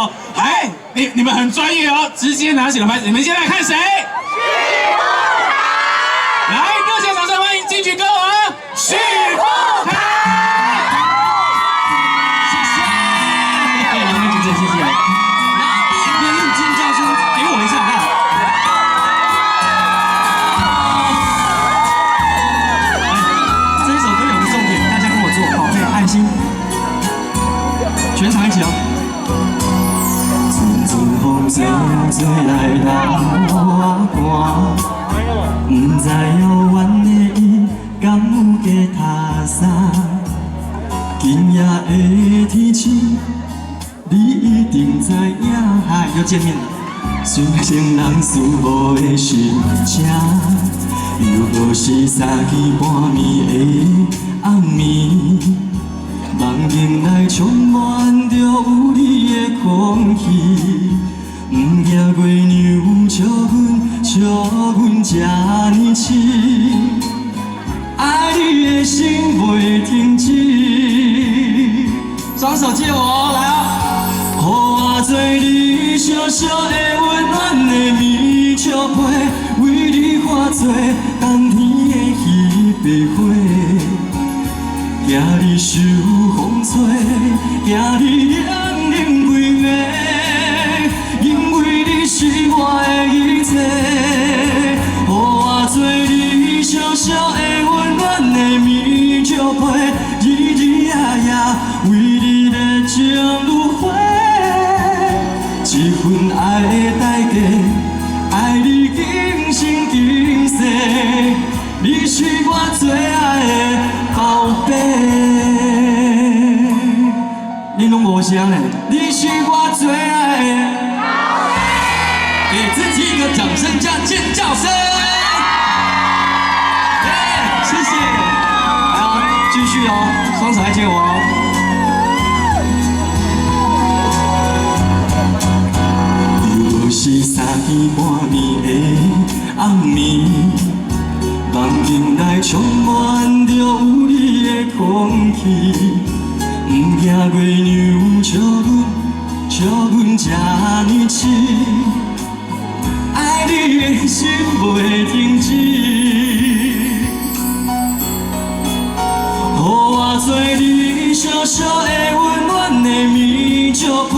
哦。哎，你们很专业哦，直接拿起了牌子。你们先来看谁？来，热烈掌声欢迎金曲歌王许富凯。谢谢，杨梅姐姐，谢谢。别用尖叫声给我一下哈。这一首歌有个重点，大家跟我做，宝贝爱心，全场一起哦。阵阵风吹吹来人我寒。 不知遥远的伊，敢有加他啥？今夜的天气，你一定知影。嗨，又见面了。心情人思无的心情，又何是三更半暝的暗暝？梦境内充满着有你的空气。 不惊月娘笑阮这呢痴，爱你的心袂停止。双手借我来啊！予我做你小小的温暖的棉雀被，为你化作冬天的彼白花，惊你受风吹，惊你冷冷规暝。 因为你是我的一切，予我做你小小的温暖的棉雀被，日日夜夜为你热情如火，一份爱的代价，爱你今生今世，你是我最爱的宝贝。你拢无声嘞，你是我最爱的。 给自己一个掌声加尖叫声！谢谢。好，继续哦，双手来接我哦。又是三更半暝的暗暝，梦境内充满着有你的空气，不惊月娘笑阮这呢痴。 爱你的心袂停止，予我做你小小的温暖的棉雀被，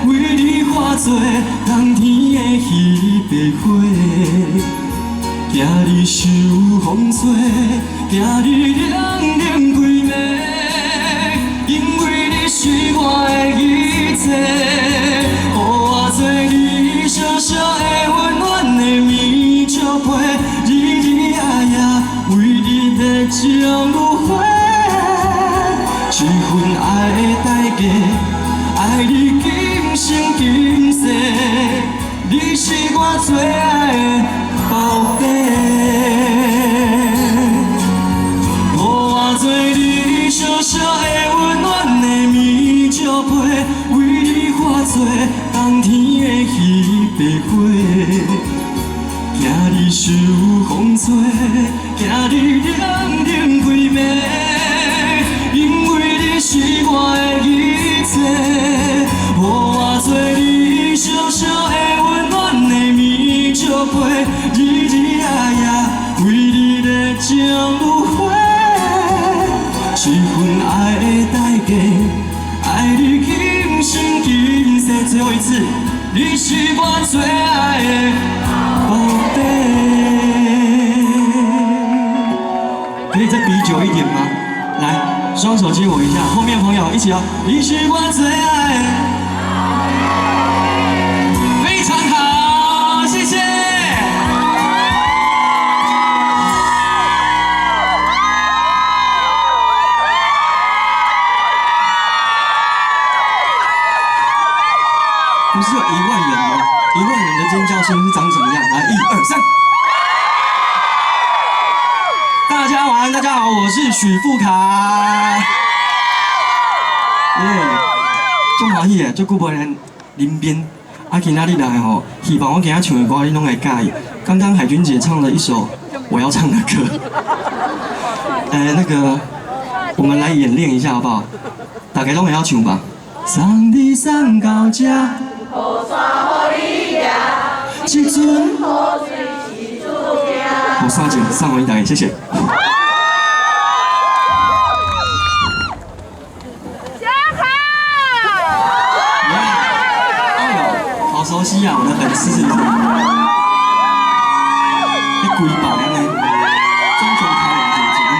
为你化作冬天的彼白花，惊你受风吹，惊你冷冷规暝，因为你是我的一切，予我做你小小的。 棉雀被，日日夜夜为你热情如火，一份爱的代价，爱你今生今世，你是我最爱的宝贝。予我做你小小的温暖的棉雀被，为你化作冬天的彼白花。 惊你受风吹，惊你冷冷规暝，因为你是我的一切，予我做你小小的温暖的棉雀被，日日夜夜为你热情如火，一份爱的代价，爱你今生今世。最后一次，你是我最爱的。 宝贝，可以再比久一点吗？来，双手接我一下，后面朋友一起哦！你是我最爱，非常好，谢谢。不是有1万人吗？1万人的尖叫声是长什么样？来，1、2、3。大家晚安，大家好，我是许富凯。足欢喜的，足久无人临边。今仔日来吼，希望我今仔唱的歌你拢会介意。刚刚海军姐唱了一首我要唱的歌，那个我们来演练一下好不好？大家拢会晓唱吧？送你送到这，雨伞予你拿，这阵雨水是注定。雨伞就送给大家，谢谢。好熟悉啊，我的粉丝。你几百呢？中中开两节节目。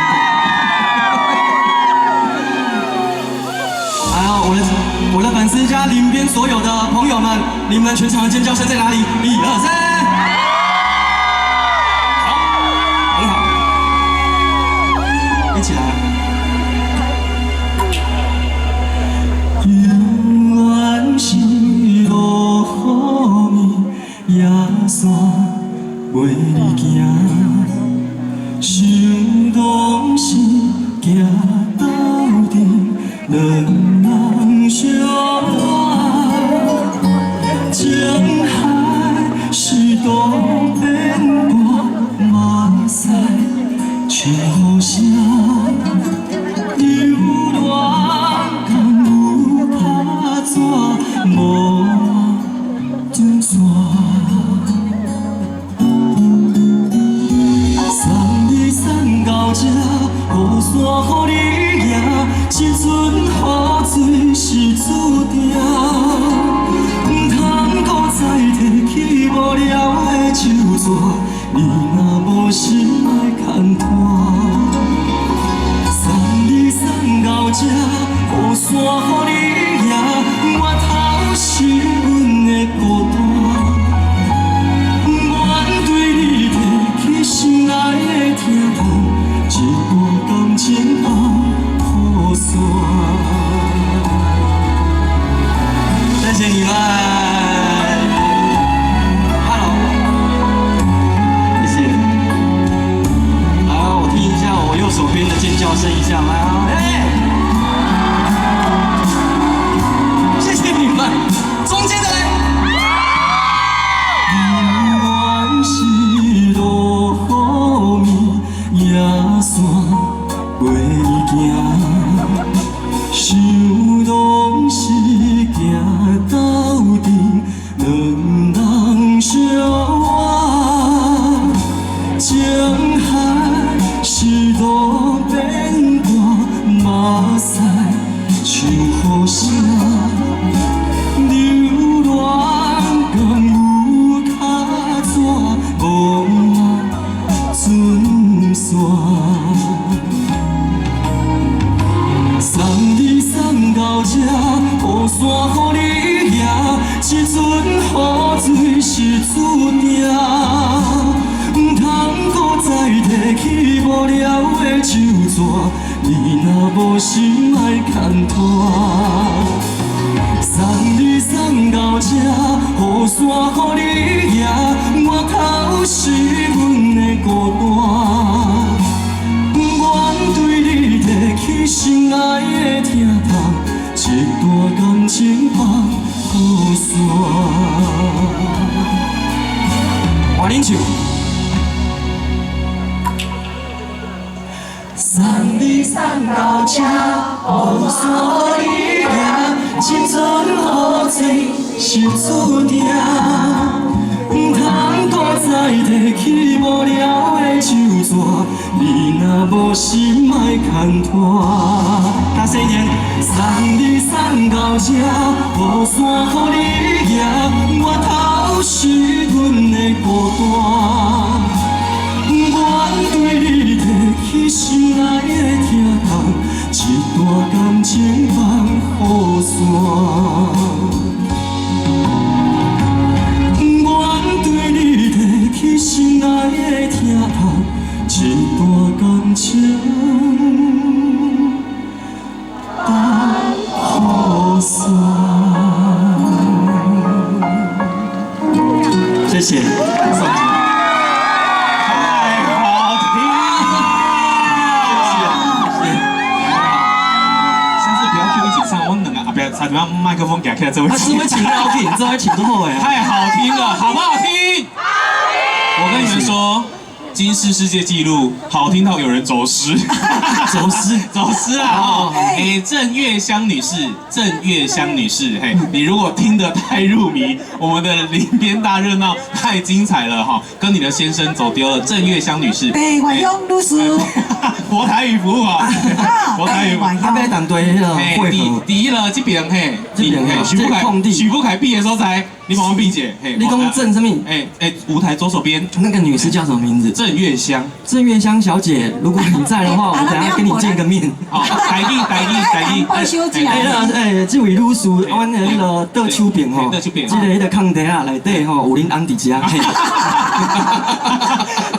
还有我的粉丝加邻边所有的朋友们，你们全场的尖叫声在哪里？1、2、3。好，很好，一起来。永远是路雨面野山陪你行，想当时行到阵，两人相恋，情海是多变化，马赛唱好声，流浪甘有拍纸，无转线。送你送到这，雨伞予你拿，这阵雨水是注定。唔通搁再提起无聊的旧纸，你若无心爱牵拖。送你送到这，雨伞予你拿，我头是阮的孤单。愿对你提起心爱的疼痛，一段感情放雨伞。谢谢你们 ，Hello， 谢谢。好，我听一下我右手边的尖叫声一下，来啊，谢谢你们，中间的嘞。永远是路雨面野山陪你行，想当时行到阵，两人相偎，情海是多变化，马赛唱好声，流浪甘有脚纸，无准线。送你送到这，雨伞予你拿，这阵雨水是注定。唔通搁再提起无聊的旧纸，你若无心爱牵拖。送你送到这，雨伞予你拿，我头是阮的孤单。愿对你提起心爱的疼痛，一段感情放雨伞。换恁唱。送你送到这，雨伞予你拿，这阵雨水是注定。唔通搁再提起无聊的旧纸，你若无心爱牵拖。大声一点，送你送到这，雨伞予你拿，我头是阮的孤单。愿对你提起心爱的疼痛，一段感情放雨伞。对你提起心爱的疼痛，一段感情放雨伞。谢谢，太好听了，谢谢。下次不要 Q 一起唱，我两个阿伯差点把麦克风给他开在这位置。他是会请高品，这还请多好哎。太好听了，好不好听？好听。我跟你们说，金氏世界纪录，好听到有人走失，走失啊！郑月香女士，嘿，你如果听得太入迷，我们的林边大热闹太精彩了哈，跟你的先生走丢了，郑月香女士，对，外用律师，国台语服务啊，国台语，他要当对那个会合，第一了这边嘿，许富凯毕业所在，你帮我毕姐，嘿，你讲郑什么？舞台左手边那个女士叫什么名字？郑月香，郑月香小姐，如果你在的话，我等下跟你见个面。好，台语。这位女士，阮的那个倒手边吼，这个那个空地啊内底吼有恁翁伫遮。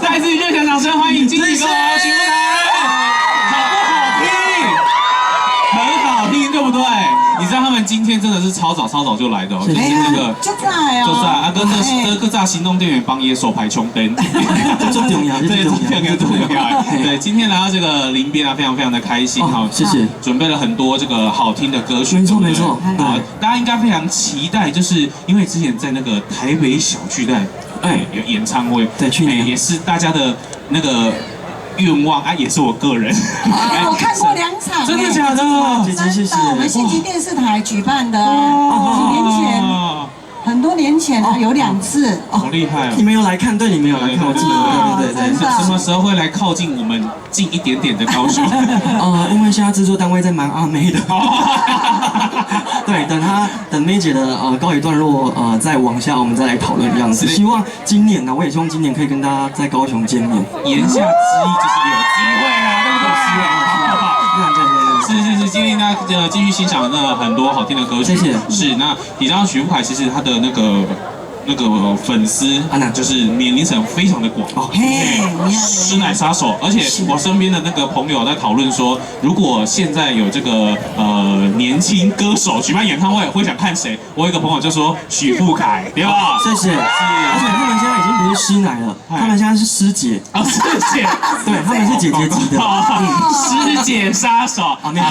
再次热情掌声欢迎经纪歌王许富凯，很好听，对不对？你知道他们今天真的是超早就来的哦，就是那个就在啊，跟各炸行动电源帮也手排冲灯，这重要，对，重要。对，今天来到这个林边啊，非常的开心哈，谢谢，准备了很多这个好听的歌曲，没错，啊，大家应该非常期待，就是因为之前在那个台北小巨蛋，有演唱会，对，去年也是大家的那个愿望啊，也是我个人。我看过2场，真的假的？真的，我们新奇电视台举办的，几年前，很多年前有2次。好厉害哦！你们有来看？对，你们有来看，我记得，对。什么时候会来靠近我们近一点点的高雄？因为现在制作单位在忙阿妹的。对，等妹姐的告一段落，再往下我们再来讨论这样子。希望今年呢，我也希望今年可以跟大家在高雄见面。言下之意就是有机会啦，对不对？希望。是，今天大家继续欣赏那很多好听的歌曲。谢谢。是，那你知道许富凯其实他的那个粉丝就是年龄层非常的广哦，师奶杀手，而且我身边的那个朋友在讨论说，如果现在有这个年轻歌手举办演唱会，会想看谁？我有一个朋友就说许富凯，对吧？谢谢。而且他们现在已经不是师奶了，他们现在是师姐啊，师姐，对，他们是姐姐级的，师姐杀手啊，没有，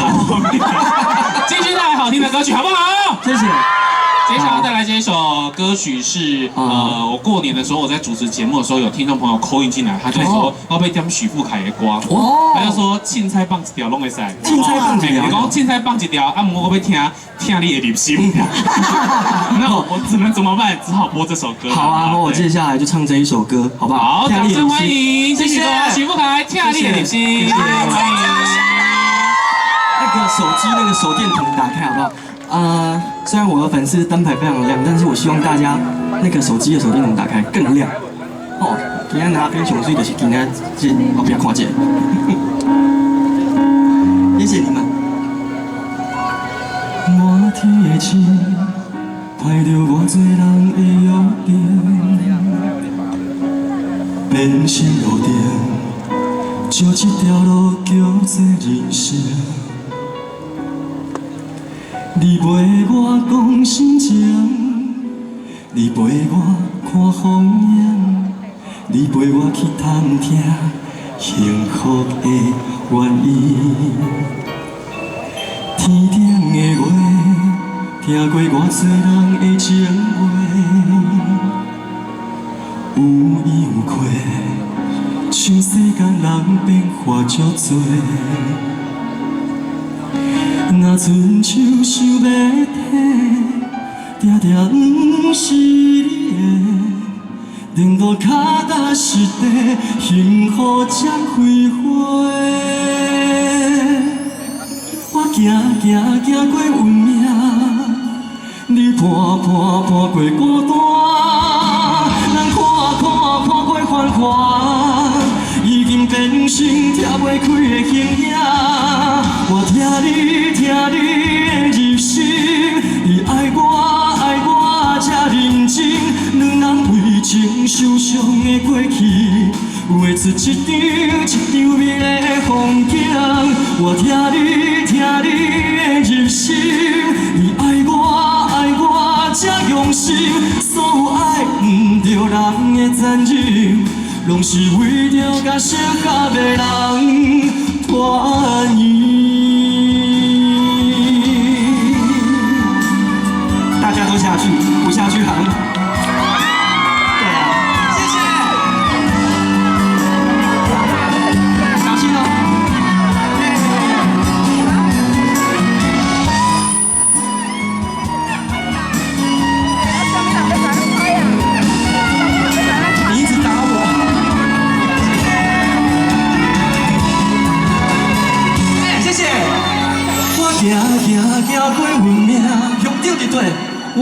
继续带来好听的歌曲，好不好？谢谢。接下来带来这一首歌曲是我过年的时候我在主持节目的时候，有听众朋友 call in 进来，他就说要被点许富凯的歌，他就说凊彩放一条拢会使，凊彩放一条，你讲凊彩放一条，啊，我要听你的入心，那我只能怎么办？只好播这首歌。好啊，那我接下来就唱这一首歌，好不好？好，掌声欢迎，谢谢许富凯，听你的入心，欢迎。那个手机那个手电筒打开好不好？虽然我的粉丝灯牌非常亮，但是我希望大家那个手机的手电筒打开更亮。哦，今天拿边上水就是今天这后边看见。谢谢你们。满天的星，派着偌多人的约定，变心路顶，就这条路叫做人生。你陪我讲心情，你陪我看风景，你陪我去探听幸福的原因。天顶的月，听过偌多人的情话，有依有亏，像世间人变化足多。若春秋想要体，定定不是你的，冷度脚踏实地，幸福才开花。我行过运命，你伴过孤单，人看过繁华，已经变成拆袂开的形影。我听你的入心，你爱我才认真，两人为情受伤的过去，画出一张美丽的风景。我听你的入心，你爱我才用心，所有爱不着人的残忍，拢是为着甲适合的人团圆。大家都下去，不下去行。对啊，谢谢。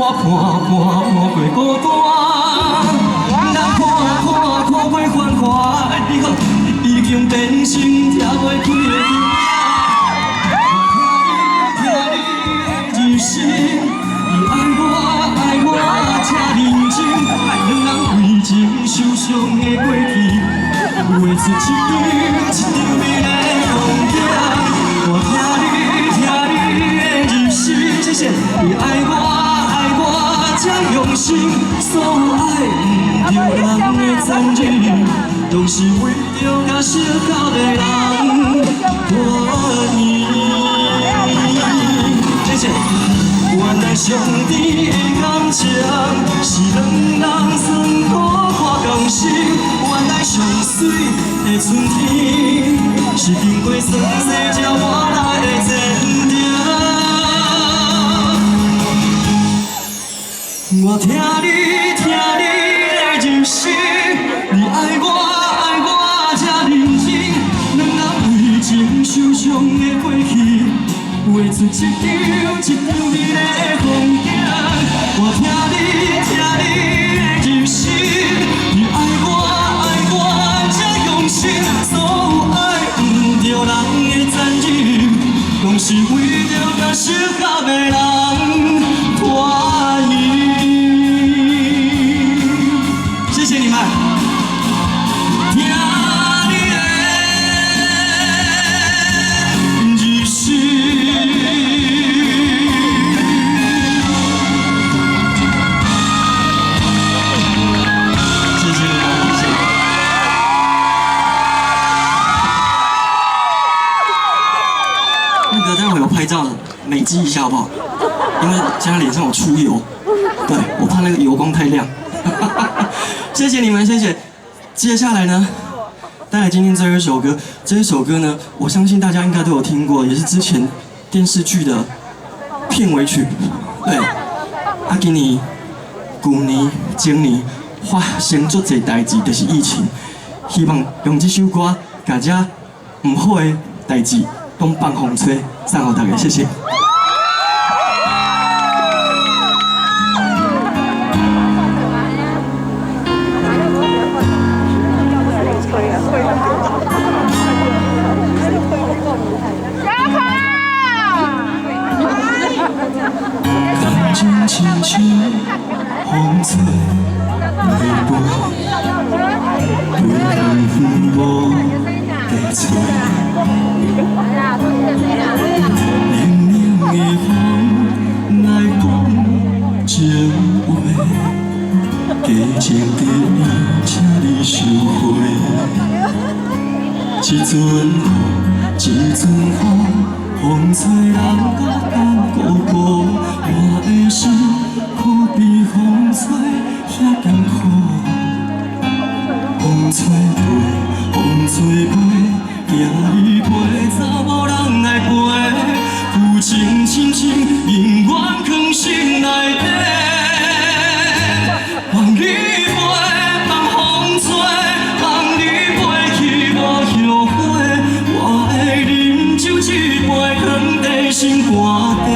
我看过孤单，人看过繁华，以后已经变成跳袂开的梦。听你的日声，你爱我这认真，两人为情受伤的过去，画出一张美丽的风景。我听你的日声，谢谢你爱我这用心，所有爱不着人的残忍，拢是为着甲适合的人欢喜。谢谢。原来上天的感情是两人酸苦看共心，原来上水的春天是经过酸涩才换来的坚定。我听你的日声，你爱我这认真，两人为情受伤的过去，画出一张美丽的风景。我听你的日声，你爱我这用心，所有爱不着人的残忍，拢是为着甲适合的人欢喜。谢谢你们。听你的日声。谢谢你们，谢谢。那个待会有拍照的，美肌一下好不好？因为现在脸上有出油，对我怕那个油光太亮。谢谢你们，谢谢。接下来呢，带来今天这一首歌。这一首歌呢，我相信大家应该都有听过，也是之前电视剧的片尾曲。对，今年、去年、前年发生足侪代志，就是疫情。希望用这首歌，把这唔好的代志，拢放风吹，送给大家。谢谢。亲像风吹袂飞，飞远远无地吹。冷冷的风来讲情话，假情假意，请你收回。一阵雨，一阵风，风吹人甲干孤孤。我的心可比风吹遐艰苦，风吹飞，风吹飞，行伊陪，早无人来陪，负情深深永远藏心内底。放你飞，放风吹，放你飞去无后悔。我会饮酒一杯，放在心肝底。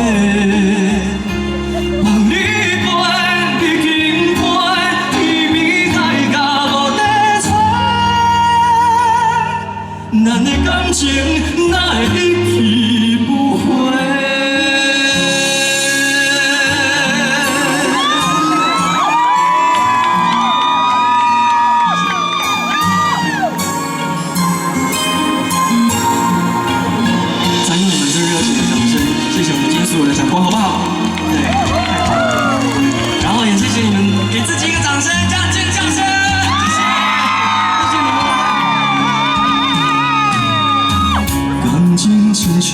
咱的感情哪会一去不回？再用你们最热情的掌声，谢谢我们今天所有的长官，好不好？对，太好了。然后也谢谢你们，给自己一个掌声，加尖叫声。情亲像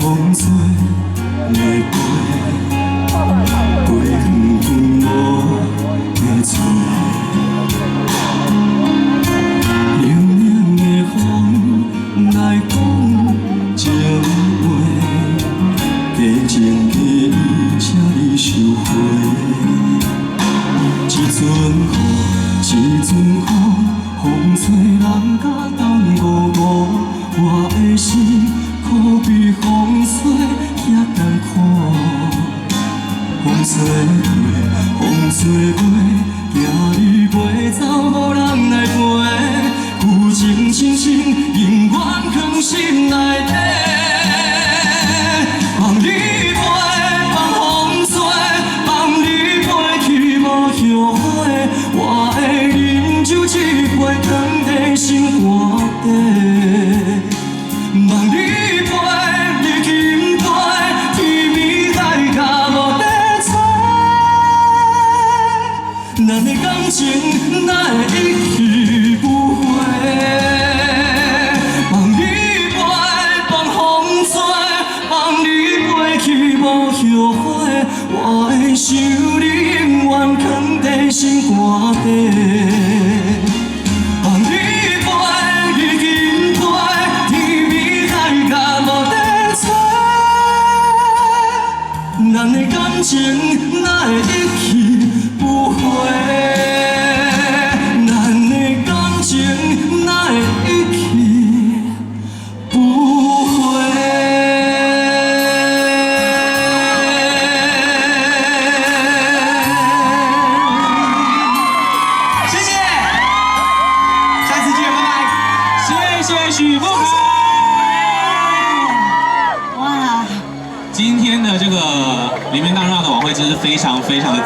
风吹袂飞，飞远远无地吹。冷冷的风来讲情话，假情假意，请你收回。一阵雨，一阵风，风吹人甲冬孤孤。我的心可比风吹遐艰苦，风吹风吹过，行你袂走，无人来陪，有情深深永远藏心内底。放你飞，放风吹，放你飞去无后悔，我的饮酒一杯，放在心肝底。放你飞，你轻飞，天边海角无地找，咱的感情哪会一去不回？放你飞，放风吹，放你飞去无后悔，我会想你永远藏在心肝底。放你飞，你轻飞，天边海角无地找，咱的感情哪会一去不回？咱的感情哪会一去不回？谢谢，下次见，拜拜。谢谢许富凯。哇！今天的这个里面大热闹的晚会真是非常非常的。